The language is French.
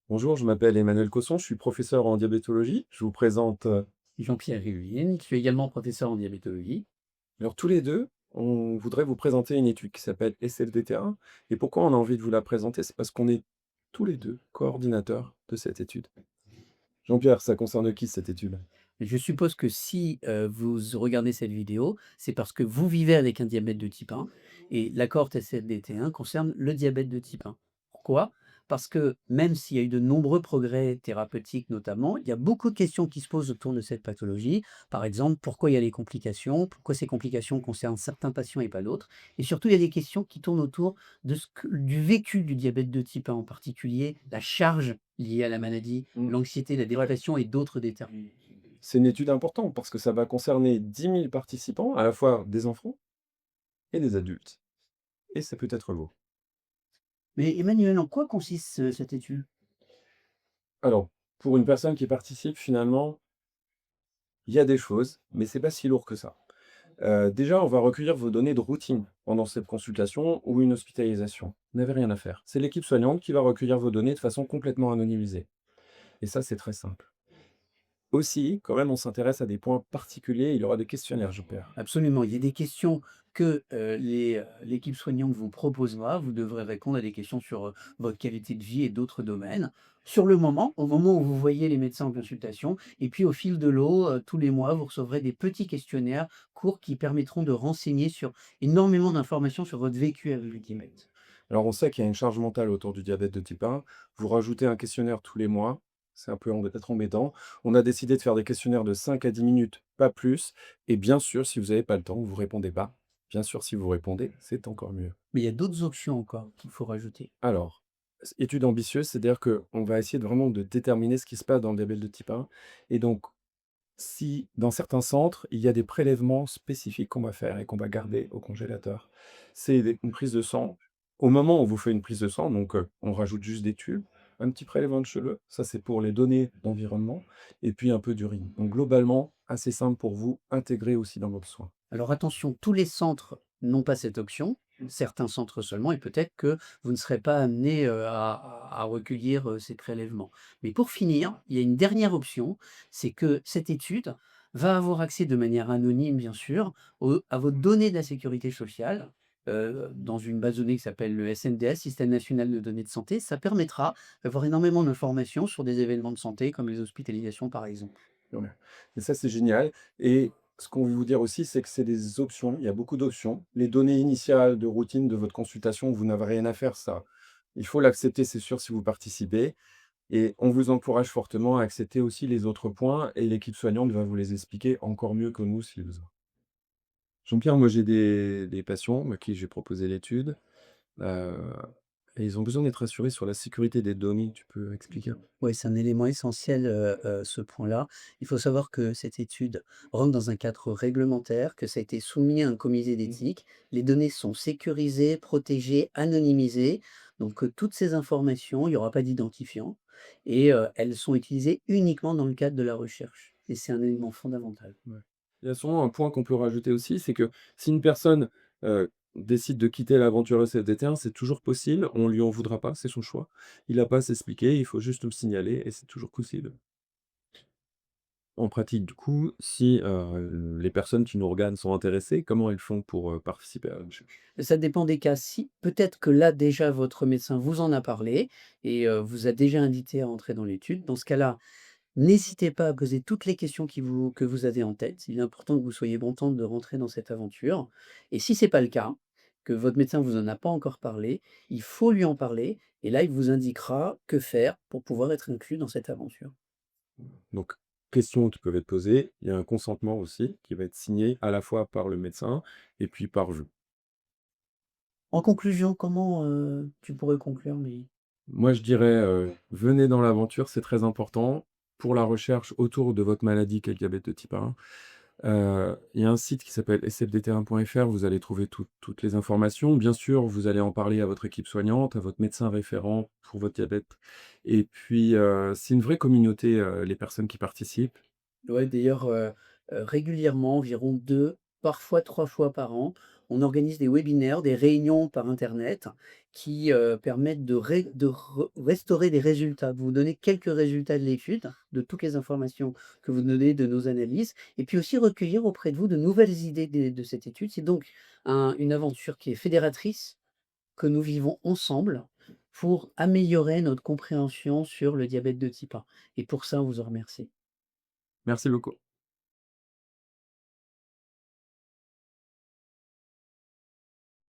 Bonjour, je m'appelle Emmanuel Cosson, je suis professeur en diabétologie. Je vous présente, Jean-Pierre Rivine, je suis également professeur en diabétologie. alors tous les 2, on voudrait vous présenter une étude qui s'appelle SFDT1 et pourquoi on a envie de vous la présenter? C'est parce qu'on est tous les 2 coordinateurs de cette étude. Jean-Pierre, ça concerne qui cette étude? Je suppose que si, vous regardez cette vidéo, c'est parce que vous vivez avec un diabète de type 1 et la cohorte SFDT1 concerne le diabète de type 1. Pourquoi? Parce que même s'il y a eu de nombreux progrès thérapeutiques notamment, il y a beaucoup de questions qui se posent autour de cette pathologie. Par exemple, pourquoi il y a des complications? Pourquoi ces complications concernent certains patients et pas d'autres? Et surtout, il y a des questions qui tournent autour de du vécu du diabète de type 1, en particulier la charge liée à la maladie, Mmh, l'anxiété, la ouais, dépression et d'autres déterminants. c'est une étude importante parce que ça va concerner 10 000 participants, à la fois des enfants et des adultes et ça peut être vous. Mais Emmanuel, en quoi consiste cette étude? Alors, pour une personne qui participe, finalement, il y a des choses, mais c'est pas si lourd que ça. Déjà, on va recueillir vos données de routine pendant cette consultation ou une hospitalisation. Vous n'avez rien à faire. C'est l'équipe soignante qui va recueillir vos données de façon complètement anonymisée. Et ça, c'est très simple. Aussi, quand même, on s'intéresse à des points particuliers. Il y aura des questionnaires, je perds. Absolument, il y a des questions que, l'équipe soignante vous proposera. Vous devrez répondre à des questions sur, votre qualité de vie et d'autres domaines. Sur le moment, au moment où vous voyez les médecins en consultation et puis au fil de l'eau, tous les mois, vous recevrez des petits questionnaires courts qui permettront de renseigner sur énormément d'informations sur votre vécu avec le diabète. Alors, on sait qu'il y a une charge mentale autour du diabète de type 1. Vous rajoutez un questionnaire tous les mois. C'est un peu peut-être embêtant. On a décidé de faire des questionnaires de 5 à 10 minutes, pas plus. Et bien sûr, si vous n'avez pas le temps, vous répondez pas. Bien sûr, si vous répondez, c'est encore mieux. Mais il y a d'autres options encore qu'il faut rajouter. Alors, étude ambitieuse, c'est-à-dire qu'on va essayer de vraiment de déterminer ce qui se passe dans le diabète de type 1 et donc si dans certains centres, il y a des prélèvements spécifiques qu'on va faire et qu'on va garder au congélateur. C'est une prise de sang. Au moment où on vous fait une prise de sang, donc on rajoute juste des tubes, un petit prélèvement de cheveux, ça c'est pour les données d'environnement et puis un peu d'urine. Donc globalement, assez simple pour vous, intégrer aussi dans votre soin. Alors attention, tous les centres n'ont pas cette option, certains centres seulement, et peut-être que vous ne serez pas amené à recueillir ces prélèvements. Mais pour finir, il y a une dernière option, c'est que cette étude va avoir accès de manière anonyme, bien sûr, à vos données de la sécurité sociale. Dans une base de données qui s'appelle le SNDS, Système national de données de santé, ça permettra d'avoir énormément d'informations sur des événements de santé comme les hospitalisations par exemple. Ouais. Et ça, c'est génial et ce qu'on veut vous dire aussi, c'est que c'est des options, il y a beaucoup d'options. Les données initiales de routine de votre consultation, vous n'avez rien à faire, ça. Il faut l'accepter, c'est sûr, si vous participez et on vous encourage fortement à accepter aussi les autres points et l'équipe soignante va vous les expliquer encore mieux que nous, si besoin. Jean-Pierre, moi, j'ai des patients à qui j'ai proposé l'étude, heu et ils ont besoin d'être assurés sur la sécurité des données. Tu peux expliquer? Oui, c'est un élément essentiel, ce point-là. Il faut savoir que cette étude rentre dans un cadre réglementaire, que ça a été soumis à un comité d'éthique. Les données sont sécurisées, protégées, anonymisées. Donc, toutes ces informations, il y aura pas d'identifiant et elles sont utilisées uniquement dans le cadre de la recherche et c'est un élément fondamental. Ouais. Il y a sûrement un point qu'on peut rajouter aussi, c'est que si une personne, décide de quitter l'aventure SFDT1, c'est toujours possible, on lui en voudra pas, c'est son choix. Il a pas à s'expliquer, il faut juste nous le signaler et c'est toujours possible. En pratique, du coup, si, les personnes qui nous regardent sont intéressées, comment elles font pour, participer à la recherche? Ça dépend des cas. Si peut-être que là, déjà, votre médecin vous en a parlé et vous a déjà invité à entrer dans l'étude. Dans ce cas-là, n'hésitez pas à poser toutes les questions que vous avez en tête. Il est important que vous soyez content de rentrer dans cette aventure. Et si c'est pas le cas, que votre médecin vous en a pas encore parlé, il faut lui en parler. Et là, il vous indiquera que faire pour pouvoir être inclus dans cette aventure. Donc, questions qui peuvent être posées, il y a un consentement aussi qui va être signé à la fois par le médecin et puis par vous. En conclusion, comment tu pourrais conclure, mais Moi, je dirais, venez dans l'aventure, c'est très important pour la recherche autour de votre maladie qu'est le diabète de type 1. Il y a un site qui s'appelle sfdt1.fr, vous allez trouver toutes les informations. Bien sûr, vous allez en parler à votre équipe soignante, à votre médecin référent pour votre diabète et puis, c'est une vraie communauté, les personnes qui participent. ouais, d'ailleurs, régulièrement, environ 2, parfois 3 fois par an, On organise des webinaires, des réunions par internet qui, permettent de restaurer des résultats, de vous donner quelques résultats de l'étude, de toutes les informations que vous donnez de nos analyses et puis aussi recueillir auprès de vous de nouvelles idées de cette étude. C'est donc une aventure qui est fédératrice, que nous vivons ensemble pour améliorer notre compréhension sur le diabète de type 1 et pour ça, on vous en remercie. Merci beaucoup.